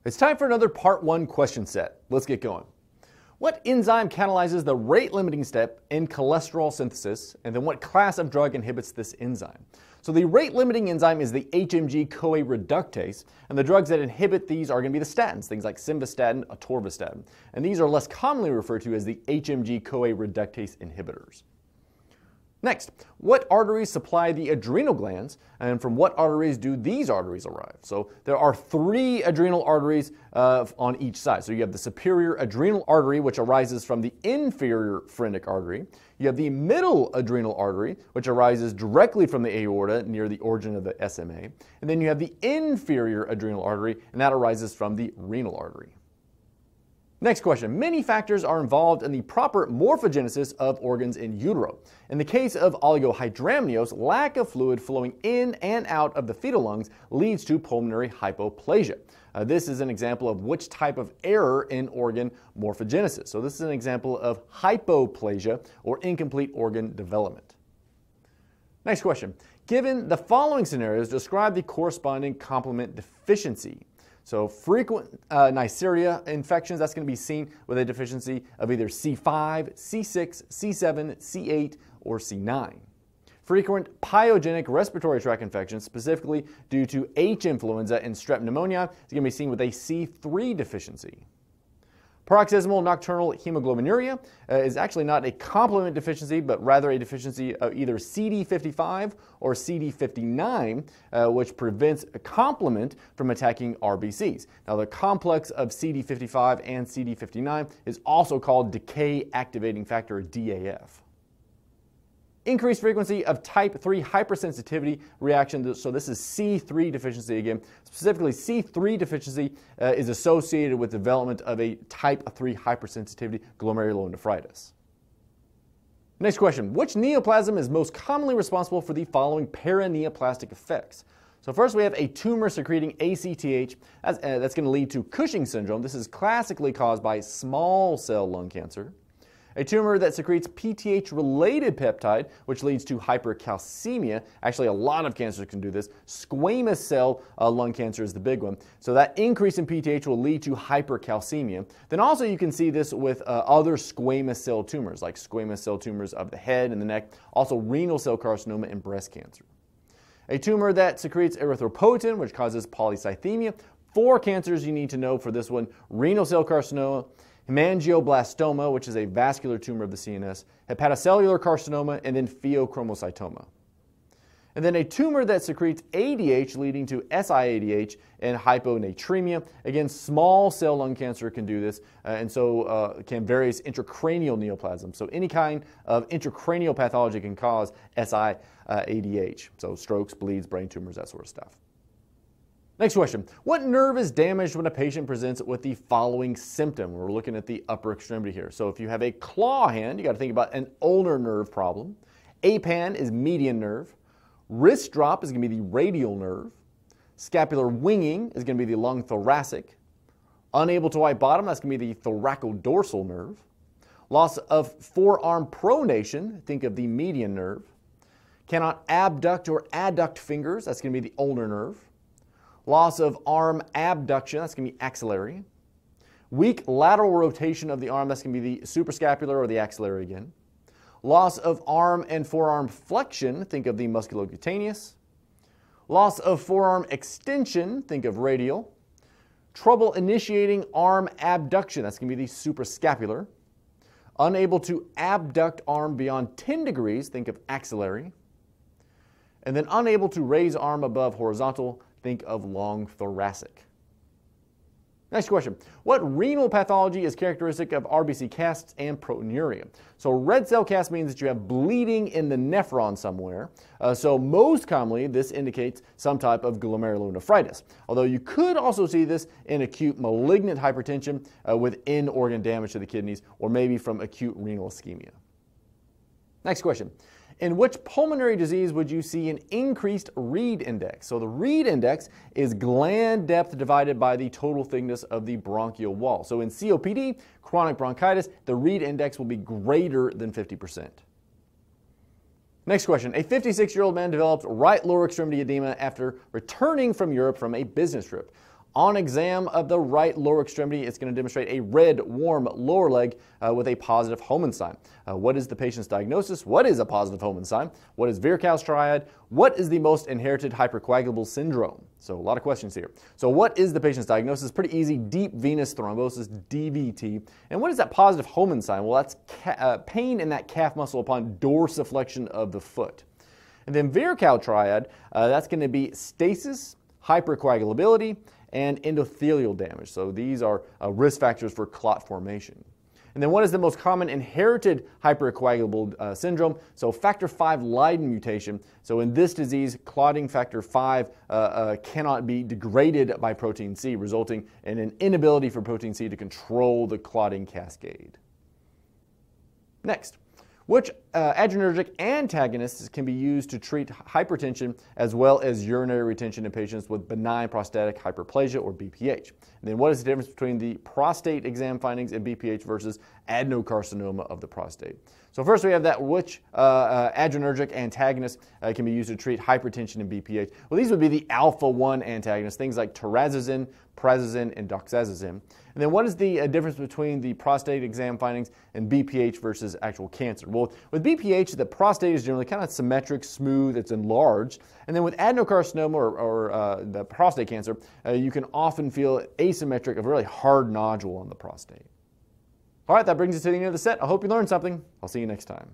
It's time for another part 1 question set. Let's get going. What enzyme catalyzes the rate-limiting step in cholesterol synthesis, and then what class of drug inhibits this enzyme? So the rate-limiting enzyme is the HMG-CoA reductase, and the drugs that inhibit these are going to be the statins, things like simvastatin, atorvastatin, and these are less commonly referred to as the HMG-CoA reductase inhibitors. Next, what arteries supply the adrenal glands, and from what arteries do these arteries arrive? So there are 3 adrenal arteries on each side. So you have the superior adrenal artery, which arises from the inferior phrenic artery. You have the middle adrenal artery, which arises directly from the aorta near the origin of the SMA. And then you have the inferior adrenal artery, and that arises from the renal artery. Next question. Many factors are involved in the proper morphogenesis of organs in utero. In the case of oligohydramnios, lack of fluid flowing in and out of the fetal lungs leads to pulmonary hypoplasia. This is an example of which type of error in organ morphogenesis. So this is an example of hypoplasia or incomplete organ development. Next question. Given the following scenarios, describe the corresponding complement deficiency. So frequent Neisseria infections, that's going to be seen with a deficiency of either C5, C6, C7, C8, or C9. Frequent pyogenic respiratory tract infections, specifically due to H. influenza and strep pneumonia, is going to be seen with a C3 deficiency. Paroxysmal nocturnal hemoglobinuria is actually not a complement deficiency, but rather a deficiency of either CD55 or CD59, which prevents a complement from attacking RBCs. Now, the complex of CD55 and CD59 is also called decay activating factor, DAF. Increased frequency of type 3 hypersensitivity reaction, so this is C3 deficiency again. Specifically, C3 deficiency is associated with development of a type 3 hypersensitivity glomerulonephritis. Next question, which neoplasm is most commonly responsible for the following paraneoplastic effects? So first we have a tumor secreting ACTH, that's going to lead to Cushing's syndrome. This is classically caused by small cell lung cancer. A tumor that secretes PTH-related peptide, which leads to hypercalcemia. Actually, a lot of cancers can do this. Squamous cell lung cancer is the big one. So that increase in PTH will lead to hypercalcemia. Then also you can see this with other squamous cell tumors, like squamous cell tumors of the head and the neck, also renal cell carcinoma and breast cancer. A tumor that secretes erythropoietin, which causes polycythemia. 4 cancers you need to know for this one: renal cell carcinoma, hemangioblastoma, which is a vascular tumor of the CNS, hepatocellular carcinoma, and then pheochromocytoma. And then a tumor that secretes ADH leading to SIADH and hyponatremia. Again, small cell lung cancer can do this, and so can various intracranial neoplasms. So any kind of intracranial pathology can cause SIADH, so strokes, bleeds, brain tumors, that sort of stuff. Next question. What nerve is damaged when a patient presents with the following symptom? We're looking at the upper extremity here. So if you have a claw hand, you got to think about an ulnar nerve problem. APAN is median nerve. Wrist drop is going to be the radial nerve. Scapular winging is going to be the lung thoracic. Unable to wipe bottom, that's going to be the thoracodorsal nerve. Loss of forearm pronation, think of the median nerve. Cannot abduct or adduct fingers, that's going to be the ulnar nerve. Loss of arm abduction, that's going to be axillary. Weak lateral rotation of the arm, that's going to be the suprascapular or the axillary again. Loss of arm and forearm flexion, think of the musculocutaneous. Loss of forearm extension, think of radial. Trouble initiating arm abduction, that's going to be the suprascapular. Unable to abduct arm beyond 10 degrees, think of axillary. And then unable to raise arm above horizontal, think of long thoracic. Next question. What renal pathology is characteristic of RBC casts and proteinuria? So red cell cast means that you have bleeding in the nephron somewhere. So most commonly this indicates some type of glomerulonephritis. Although you could also see this in acute malignant hypertension with in-organ damage to the kidneys, or maybe from acute renal ischemia. Next question. In which pulmonary disease would you see an increased Reed index? So the Reed index is gland depth divided by the total thickness of the bronchial wall. So in COPD, chronic bronchitis, the Reed index will be greater than 50%. Next question. A 56-year-old man developed right lower extremity edema after returning from Europe from a business trip. On exam of the right lower extremity, it's going to demonstrate a red, warm lower leg with a positive Hohmann sign. What is the patient's diagnosis? What is a positive Hohmann sign? What is Virchow's triad? What is the most inherited hypercoagulable syndrome? So a lot of questions here. So what is the patient's diagnosis? Pretty easy, deep venous thrombosis, DVT. And what is that positive Hohmann sign? Well, that's pain in that calf muscle upon dorsiflexion of the foot. And then Virchow triad, that's going to be stasis, hypercoagulability, and endothelial damage. So these are risk factors for clot formation. And then what is the most common inherited hypercoagulable syndrome? So factor V Leiden mutation. So in this disease, clotting factor V cannot be degraded by protein C, resulting in an inability for protein C to control the clotting cascade. Next. Which adrenergic antagonists can be used to treat hypertension as well as urinary retention in patients with benign prostatic hyperplasia, or BPH? And then what is the difference between the prostate exam findings in BPH versus adenocarcinoma of the prostate? So first we have that which adrenergic antagonists can be used to treat hypertension in BPH. Well, these would be the alpha-1 antagonists, things like terazosin, prazosin, and doxazosin. And then what is the difference between the prostate exam findings and BPH versus actual cancer? Well, with BPH, the prostate is generally kind of symmetric, smooth, it's enlarged. And then with adenocarcinoma or the prostate cancer, you can often feel asymmetric, a really hard nodule on the prostate. All right, that brings us to the end of the set. I hope you learned something. I'll see you next time.